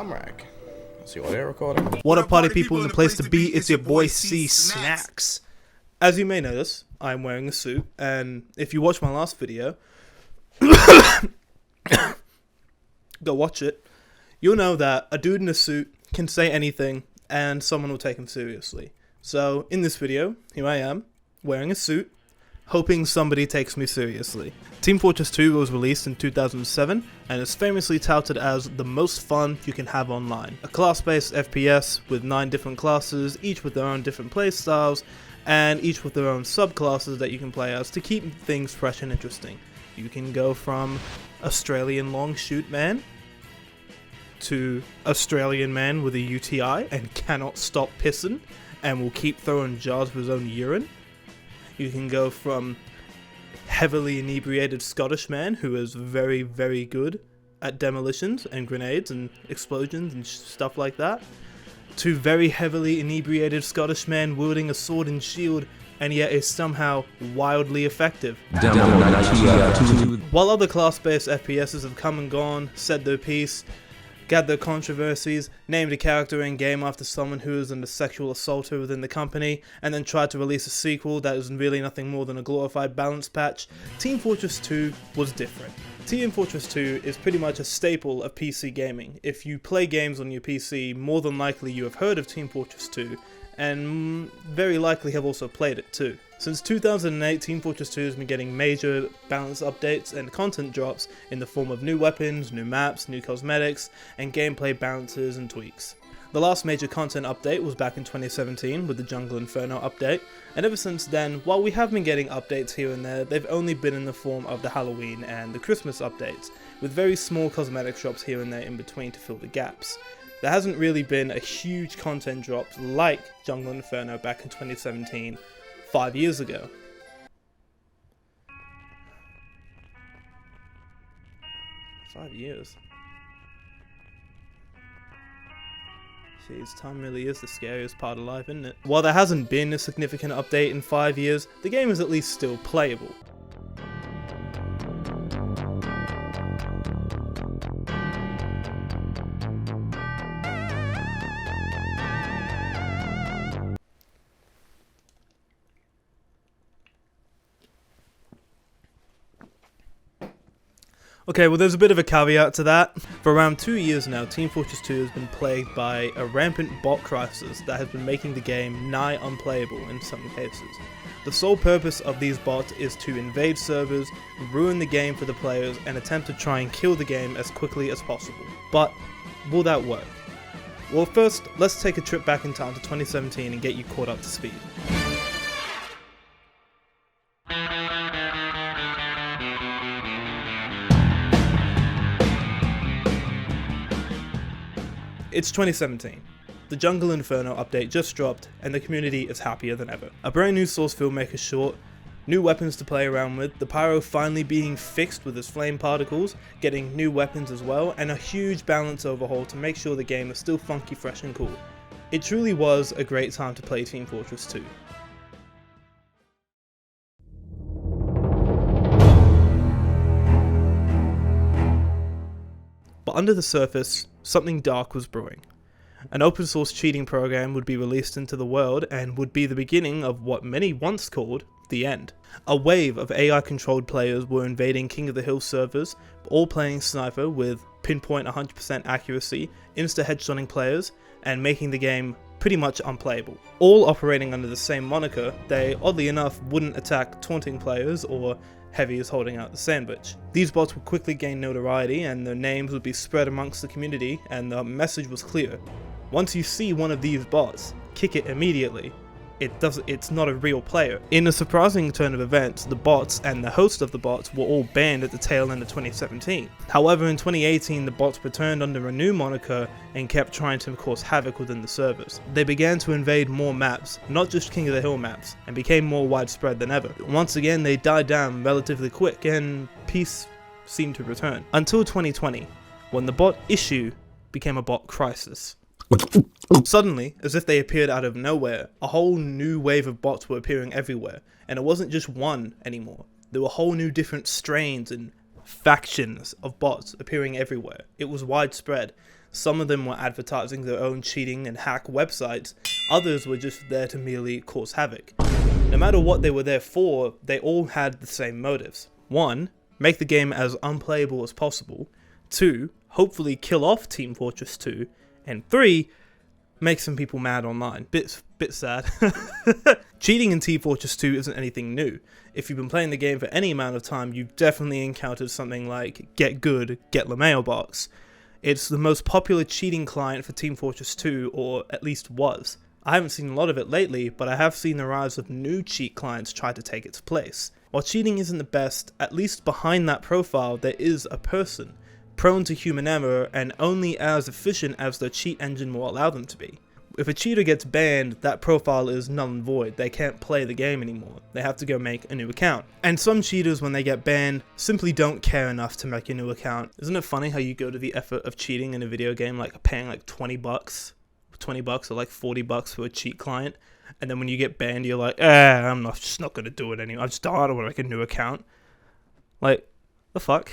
rack. Let's see what they're recording. What up, party people in the place to be? It's your boy C Snacks. As you may notice, I'm wearing a suit, and if you watched my last video, go watch it, you'll know that a dude in a suit can say anything and someone will take him seriously. So in this video, here I am, wearing a suit, hoping somebody takes me seriously. Team Fortress 2 was released in 2007 and is famously touted as the most fun you can have online. A class-based FPS with 9 different classes, each with their own different playstyles, and each with their own subclasses that you can play as to keep things fresh and interesting. You can go from Australian long shoot man to Australian man with a UTI and cannot stop pissing and will keep throwing jars of his own urine. You can go from heavily inebriated Scottish man who is very, very good at demolitions and grenades and explosions and stuff like that, to very heavily inebriated Scottish man wielding a sword and shield and yet is somehow wildly effective. While other class-based FPSs have come and gone, said their piece, gathered controversies, named a character in game after someone who is a sexual assaulter within the company, and then tried to release a sequel that is really nothing more than a glorified balance patch, Team Fortress 2 was different. Team Fortress 2 is pretty much a staple of PC gaming. If you play games on your PC, more than likely you have heard of Team Fortress 2, and very likely have also played it too. Since 2008, Team Fortress 2 has been getting major balance updates and content drops in the form of new weapons, new maps, new cosmetics, and gameplay balances and tweaks. The last major content update was back in 2017 with the Jungle Inferno update, and ever since then, while we have been getting updates here and there, they've only been in the form of the Halloween and the Christmas updates, with very small cosmetic drops here and there in between to fill the gaps. There hasn't really been a huge content drop like Jungle Inferno back in 2017, 5 years ago. Five years. Jeez, time really is the scariest part of life, isn't it? While there hasn't been a significant update in 5 years, the game is at least still playable. Okay, well there's a bit of a caveat to that. For around 2 years now, Team Fortress 2 has been plagued by a rampant bot crisis that has been making the game nigh unplayable in some cases. The sole purpose of these bots is to invade servers, ruin the game for the players, and attempt to try and kill the game as quickly as possible. But will that work? Well, first, let's take a trip back in time to 2017 and get you caught up to speed. It's 2017. The Jungle Inferno update just dropped, and the community is happier than ever. A brand new Source Filmmaker short, new weapons to play around with, the pyro finally being fixed with its flame particles, getting new weapons as well, and a huge balance overhaul to make sure the game is still funky, fresh and cool. It truly was a great time to play Team Fortress 2. But under the surface, something dark was brewing. An open source cheating program would be released into the world and would be the beginning of what many once called the end. A wave of AI controlled players were invading King of the Hill servers, all playing sniper with pinpoint 100% accuracy, insta-headshotting players, and making the game pretty much unplayable. All operating under the same moniker, they oddly enough wouldn't attack taunting players or heavies holding out the sandwich. These bots would quickly gain notoriety and their names would be spread amongst the community, and the message was clear. Once you see one of these bots, kick it immediately. It's not a real player. In a surprising turn of events, the bots and the host of the bots were all banned at the tail end of 2017. However, in 2018, the bots returned under a new moniker and kept trying to cause havoc within the servers. They began to invade more maps, not just King of the Hill maps, and became more widespread than ever. Once again, they died down relatively quick, and peace seemed to return. Until 2020, when the bot issue became a bot crisis. Suddenly, as if they appeared out of nowhere, a whole new wave of bots were appearing everywhere, and it wasn't just one anymore. There were whole new different strains and factions of bots appearing everywhere. It was widespread. Some of them were advertising their own cheating and hack websites, others were just there to merely cause havoc. No matter what they were there for, they all had the same motives. 1. Make the game as unplayable as possible. 2. Hopefully kill off Team Fortress 2. And 3. Make some people mad online. Bit sad. Cheating in Team Fortress 2 isn't anything new. If you've been playing the game for any amount of time, you've definitely encountered something like Get Good, Get the Mailbox. It's the most popular cheating client for Team Fortress 2, or at least was. I haven't seen a lot of it lately, but I have seen the rise of new cheat clients try to take its place. While cheating isn't the best, at least behind that profile there is a person, prone to human error and only as efficient as their cheat engine will allow them to be. If a cheater gets banned, that profile is null and void. They can't play the game anymore. They have to go make a new account. And some cheaters, when they get banned, simply don't care enough to make a new account. Isn't it funny how you go to the effort of cheating in a video game, like paying like $20 or like $40 for a cheat client, and then when you get banned, you're like, I'm just not gonna do it anymore. I don't want to make a new account. Like, the fuck?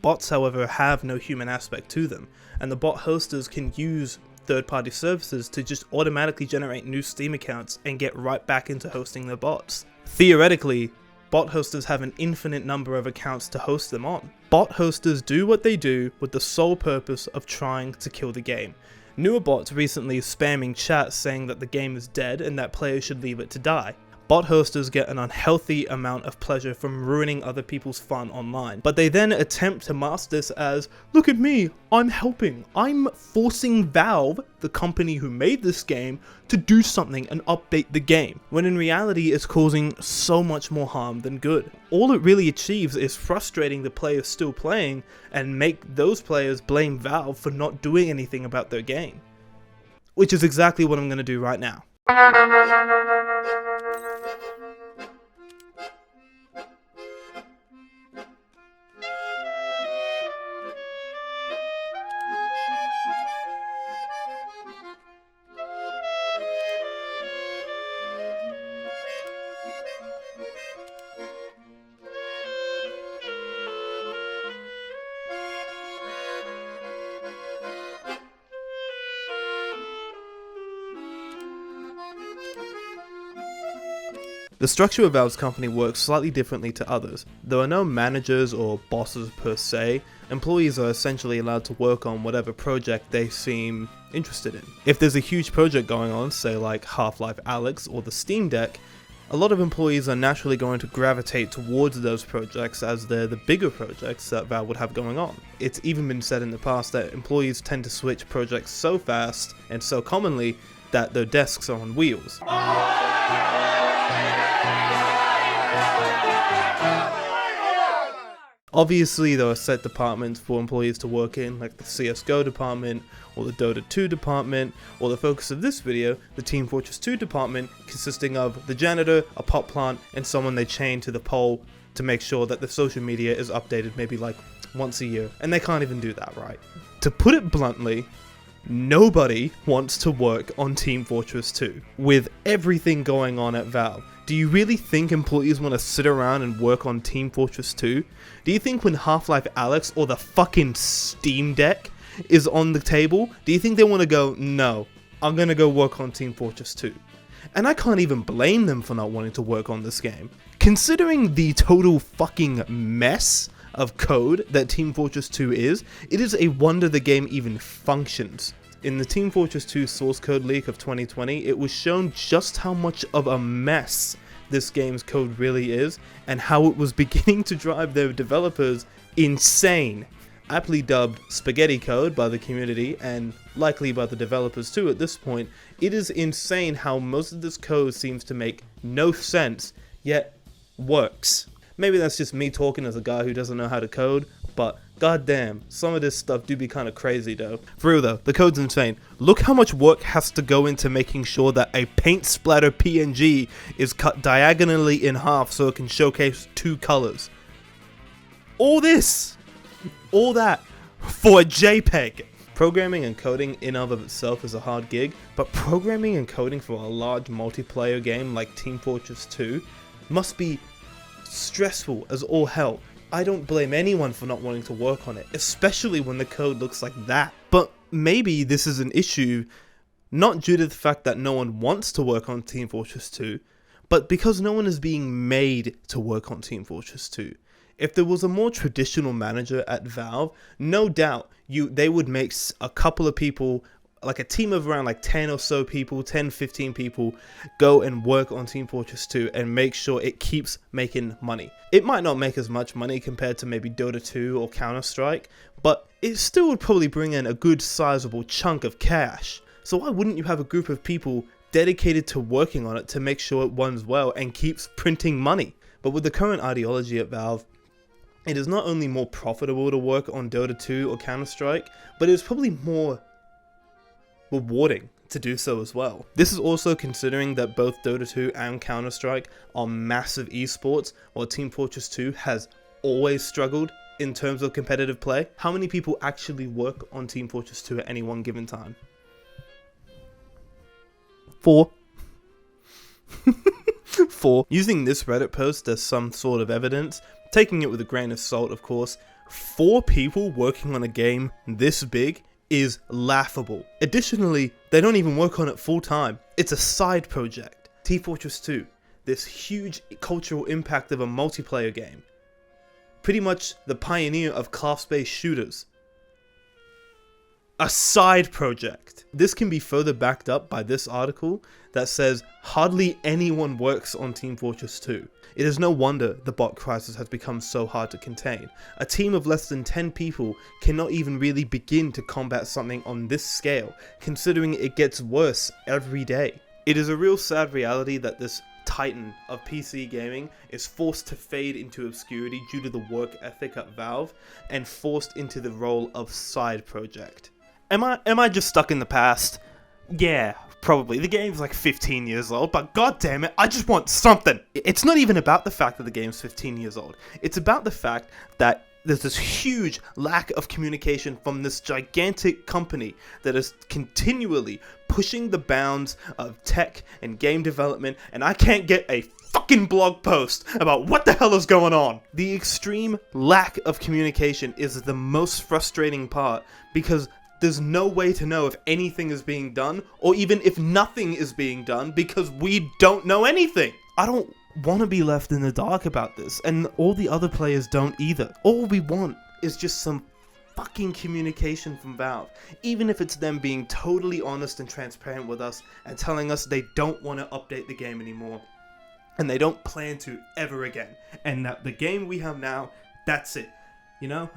Bots, however, have no human aspect to them, and the bot hosters can use third-party services to just automatically generate new Steam accounts and get right back into hosting their bots. Theoretically, bot hosters have an infinite number of accounts to host them on. Bot hosters do what they do with the sole purpose of trying to kill the game. Newer bots recently spamming chats saying that the game is dead and that players should leave it to die. Bot hosters get an unhealthy amount of pleasure from ruining other people's fun online, but they then attempt to mask this as, look at me, I'm helping, I'm forcing Valve, the company who made this game, to do something and update the game, when in reality it's causing so much more harm than good. All it really achieves is frustrating the players still playing and make those players blame Valve for not doing anything about their game. Which is exactly what I'm going to do right now. The structure of Valve's company works slightly differently to others. There are no managers or bosses per se. Employees are essentially allowed to work on whatever project they seem interested in. If there's a huge project going on, say like Half-Life Alyx or the Steam Deck, a lot of employees are naturally going to gravitate towards those projects as they're the bigger projects that Valve would have going on. It's even been said in the past that employees tend to switch projects so fast and so commonly that their desks are on wheels. Obviously, there are set departments for employees to work in, like the CSGO department, or the Dota 2 department, or the focus of this video, the Team Fortress 2 department, consisting of the janitor, a pot plant, and someone they chain to the pole to make sure that the social media is updated maybe like once a year, and they can't even do that right. To put it bluntly, nobody wants to work on Team Fortress 2, with everything going on at Valve. Do you really think employees want to sit around and work on Team Fortress 2? Do you think when Half-Life Alyx or the fucking Steam Deck is on the table, do you think they want to go, no, I'm going to go work on Team Fortress 2? And I can't even blame them for not wanting to work on this game. Considering the total fucking mess of code that Team Fortress 2 is, it is a wonder the game even functions. In the Team Fortress 2 source code leak of 2020, it was shown just how much of a mess this game's code really is, and how it was beginning to drive their developers insane. Aptly dubbed spaghetti code by the community, and likely by the developers too at this point, it is insane how most of this code seems to make no sense, yet works. Maybe that's just me talking as a guy who doesn't know how to code, but goddamn, some of this stuff do be kind of crazy though. For real though, the code's insane. Look how much work has to go into making sure that a paint splatter PNG is cut diagonally in half so it can showcase two colors. All this, all that, for a JPEG. Programming and coding in of itself is a hard gig, but programming and coding for a large multiplayer game like Team Fortress 2 must be stressful as all hell. I don't blame anyone for not wanting to work on it, especially when the code looks like that. But maybe this is an issue not due to the fact that no one wants to work on Team Fortress 2, but because no one is being made to work on Team Fortress 2. If there was a more traditional manager at Valve, no doubt they would make a couple of people, like a team of around like 10 or so people, 10, 15 people, go and work on Team Fortress 2 and make sure it keeps making money. It might not make as much money compared to maybe Dota 2 or Counter-Strike, but it still would probably bring in a good sizable chunk of cash. So why wouldn't you have a group of people dedicated to working on it to make sure it runs well and keeps printing money? But with the current ideology at Valve, it is not only more profitable to work on Dota 2 or Counter-Strike, but it is probably more rewarding to do so as well. This is also considering that both Dota 2 and Counter-Strike are massive esports, while Team Fortress 2 has always struggled in terms of competitive play. How many people actually work on Team Fortress 2 at any one given time? 4. 4. Using this Reddit post as some sort of evidence, taking it with a grain of salt of course, 4 people working on a game this big is laughable. Additionally, they don't even work on it full time. It's a side project. Team Fortress 2, this huge cultural impact of a multiplayer game. Pretty much the pioneer of class-based shooters. A side project. This can be further backed up by this article that says hardly anyone works on Team Fortress 2. It is no wonder the bot crisis has become so hard to contain. A team of less than 10 people cannot even really begin to combat something on this scale, considering it gets worse every day. It is a real sad reality that this titan of PC gaming is forced to fade into obscurity due to the work ethic at Valve and forced into the role of side project. Am I just stuck in the past? Yeah, probably. The game's like 15 years old, but god damn it, I just want something. It's not even about the fact that the game's 15 years old. It's about the fact that there's this huge lack of communication from this gigantic company that is continually pushing the bounds of tech and game development, and I can't get a fucking blog post about what the hell is going on. The extreme lack of communication is the most frustrating part, because there's no way to know if anything is being done, or even if nothing is being done, because we don't know anything. I don't want to be left in the dark about this, and all the other players don't either. All we want is just some fucking communication from Valve, even if it's them being totally honest and transparent with us and telling us they don't want to update the game anymore, and they don't plan to ever again, and that the game we have now, that's it. You know,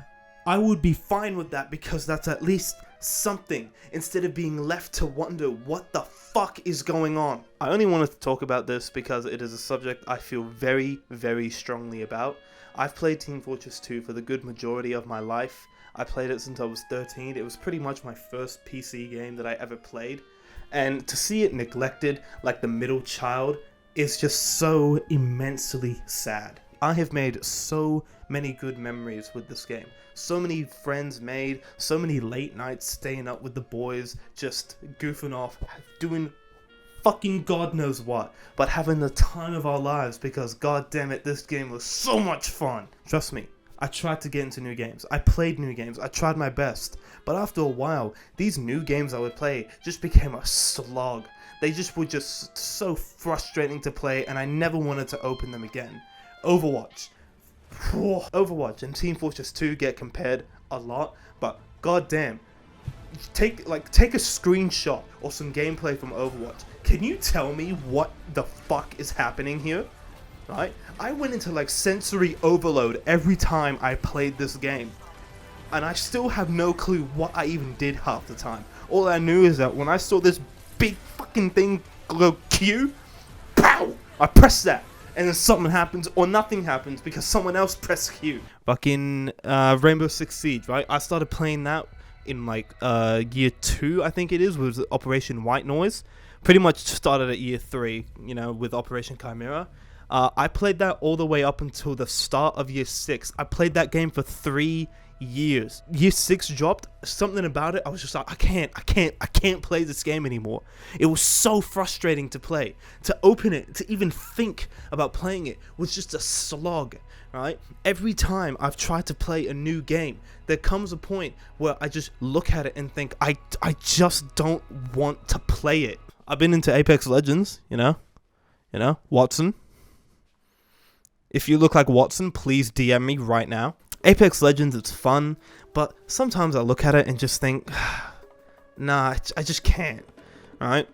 I would be fine with that, because that's at least something, instead of being left to wonder what the fuck is going on. I only wanted to talk about this because it is a subject I feel very, very strongly about. I've played Team Fortress 2 for the good majority of my life. I played it since I was 13. It was pretty much my first PC game that I ever played. And to see it neglected like the middle child is just so immensely sad. I have made so many good memories with this game. So many friends made, so many late nights staying up with the boys, just goofing off, doing fucking God knows what, but having the time of our lives, because god damn it, this game was so much fun. Trust me, I tried to get into new games. I played new games. I tried my best. But after a while, these new games I would play just became a slog. They just were just so frustrating to play, and I never wanted to open them again. Overwatch and Team Fortress 2 get compared a lot, but goddamn, take a screenshot or some gameplay from Overwatch. Can you tell me what the fuck is happening here? Right? I went into like sensory overload every time I played this game, and I still have no clue what I even did half the time. All I knew is that when I saw this big fucking thing go Q, pow! I pressed that. And then something happens, or nothing happens, because someone else pressed Q. Fucking Rainbow Six Siege, right? I started playing that in like year 2, I think it is, with Operation White Noise. Pretty much started at year 3, you know, with Operation Chimera. I played that all the way up until the start of year 6. I played that game for 3 years. Year 6 dropped, something about it, I was just like, I can't play this game anymore. It was so frustrating to play. To open it, to even think about playing it was just a slog, right? Every time I've tried to play a new game, there comes a point where I just look at it and think, I just don't want to play it. I've been into Apex Legends, you know, Watson. If you look like Watson, please DM me right now. Apex Legends, it's fun, but sometimes I look at it and just think, nah, I just can't, right?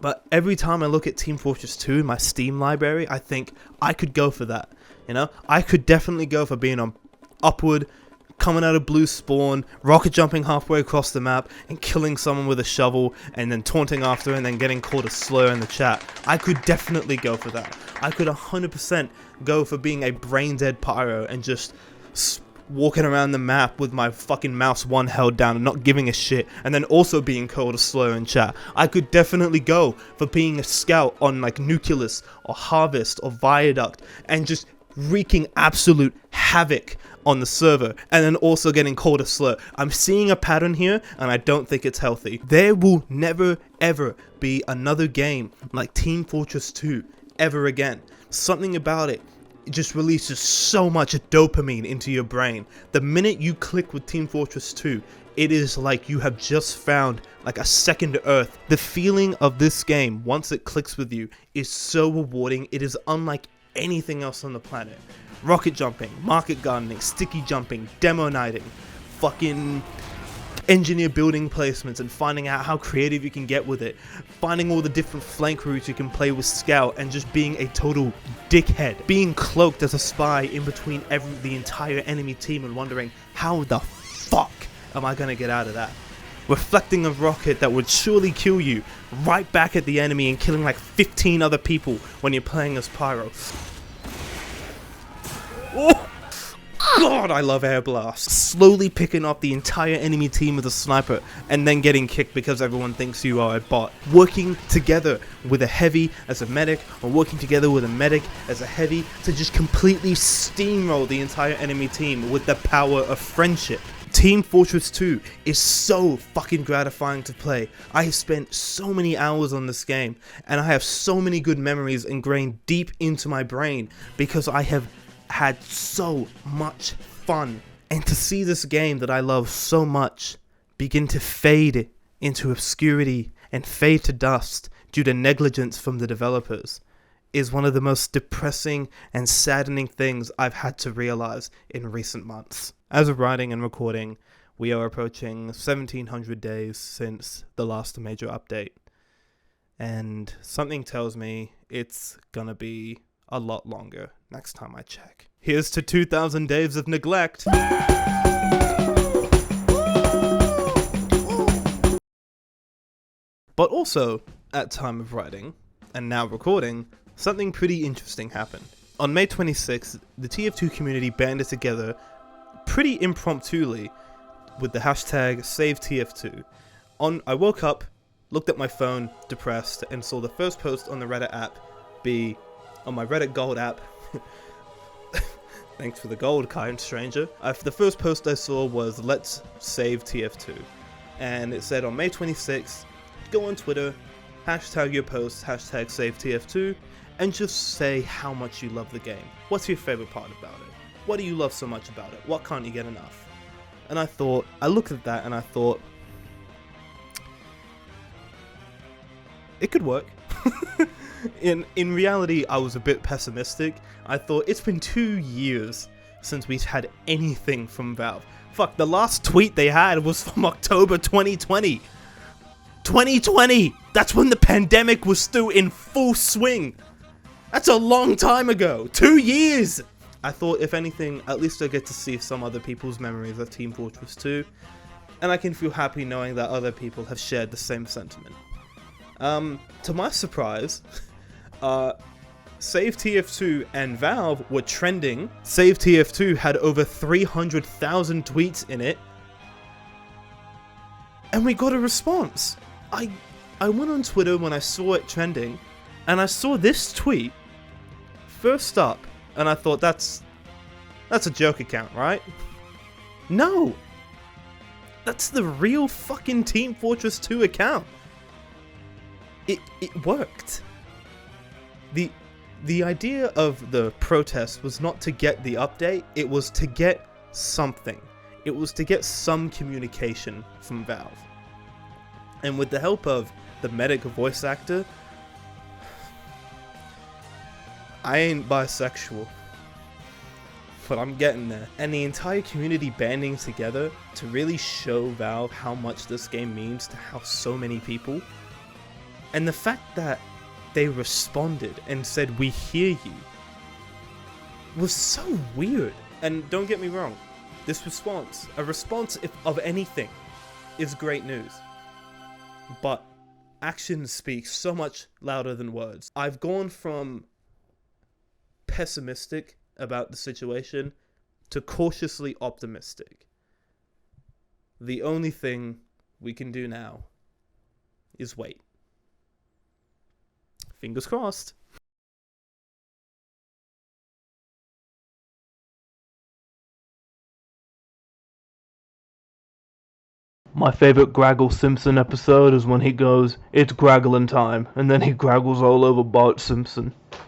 But every time I look at Team Fortress 2 in my Steam library, I think I could go for that, you know? I could definitely go for being on Upward, coming out of blue spawn, rocket jumping halfway across the map, and killing someone with a shovel, and then taunting after, and then getting called a slur in the chat. I could definitely go for that. I could 100% go for being a brain-dead pyro and just walking around the map with my fucking mouse one held down and not giving a shit, and then also being called a slur in chat. I could definitely go for being a scout on like Nucleus or Harvest or Viaduct and just wreaking absolute havoc on the server, and then also getting called a slur. I'm seeing a pattern here, and I don't think it's healthy. There will never ever be another game like Team Fortress 2 ever again. Something about it just releases so much dopamine into your brain. The minute you click with Team Fortress 2, it is like you have just found like a second Earth. The feeling of this game, once it clicks with you, is so rewarding. It is unlike anything else on the planet. Rocket jumping, market gardening, sticky jumping, demo nighting, fucking engineer building placements and finding out how creative you can get with it, finding all the different flank routes you can play with Scout, and just being a total dickhead, being cloaked as a spy in between the entire enemy team and wondering, how the fuck am I gonna get out of that? Reflecting a rocket that would surely kill you right back at the enemy and killing like 15 other people when you're playing as Pyro. Oh! God, I love air blasts. Slowly picking up the entire enemy team with a sniper and then getting kicked because everyone thinks you are a bot. Working together with a heavy as a medic, or working together with a medic as a heavy to just completely steamroll the entire enemy team with the power of friendship. Team Fortress 2 is so fucking gratifying to play. I have spent so many hours on this game, and I have so many good memories ingrained deep into my brain because I have had so much fun. And to see this game that I love so much begin to fade into obscurity and fade to dust due to negligence from the developers is one of the most depressing and saddening things I've had to realize in recent months. As of writing and recording, we are approaching 1700 days since the last major update, and something tells me it's gonna be a lot longer next time I check. Here's to 2000 days of neglect. But also, at time of writing, and now recording, something pretty interesting happened. On May 26th, the TF2 community banded together pretty impromptuly with the hashtag SaveTF2. I woke up, looked at my phone, depressed, and saw the first post on the Reddit app be on my Reddit Gold app. Thanks for the gold, kind stranger. The first post I saw was "Let's save TF2," and it said on May 26th, go on Twitter, hashtag your post, hashtag save TF2, and just say how much you love the game. What's your favorite part about it? What do you love so much about it? What can't you get enough? And I looked at that and I thought, it could work. In reality, I was a bit pessimistic. I thought, it's been 2 years since we've had anything from Valve. Fuck, the last tweet they had was from October 2020. 2020! That's when the pandemic was still in full swing. That's a long time ago. 2 years! I thought, if anything, at least I get to see some other people's memories of Team Fortress 2, and I can feel happy knowing that other people have shared the same sentiment. To my surprise, Save TF2 and Valve were trending. Save TF2 had over 300,000 tweets in it, and we got a response. I went on Twitter when I saw it trending, and I saw this tweet first up, and I thought, that's a joke account, right? No! That's the real fucking Team Fortress 2 account. It worked. The idea of the protest was not to get the update, it was to get something. It was to get some communication from Valve. And with the help of the medic voice actor, I ain't bisexual, but I'm getting there. And the entire community banding together to really show Valve how much this game means to how so many people. And the fact that they responded and said, "We hear you," was so weird. And don't get me wrong, this response, a response of anything, is great news. But actions speak so much louder than words. I've gone from pessimistic about the situation to cautiously optimistic. The only thing we can do now is wait. Fingers crossed. My favourite Graggle Simpson episode is when he goes, "It's Graggling time," and then he graggles all over Bart Simpson.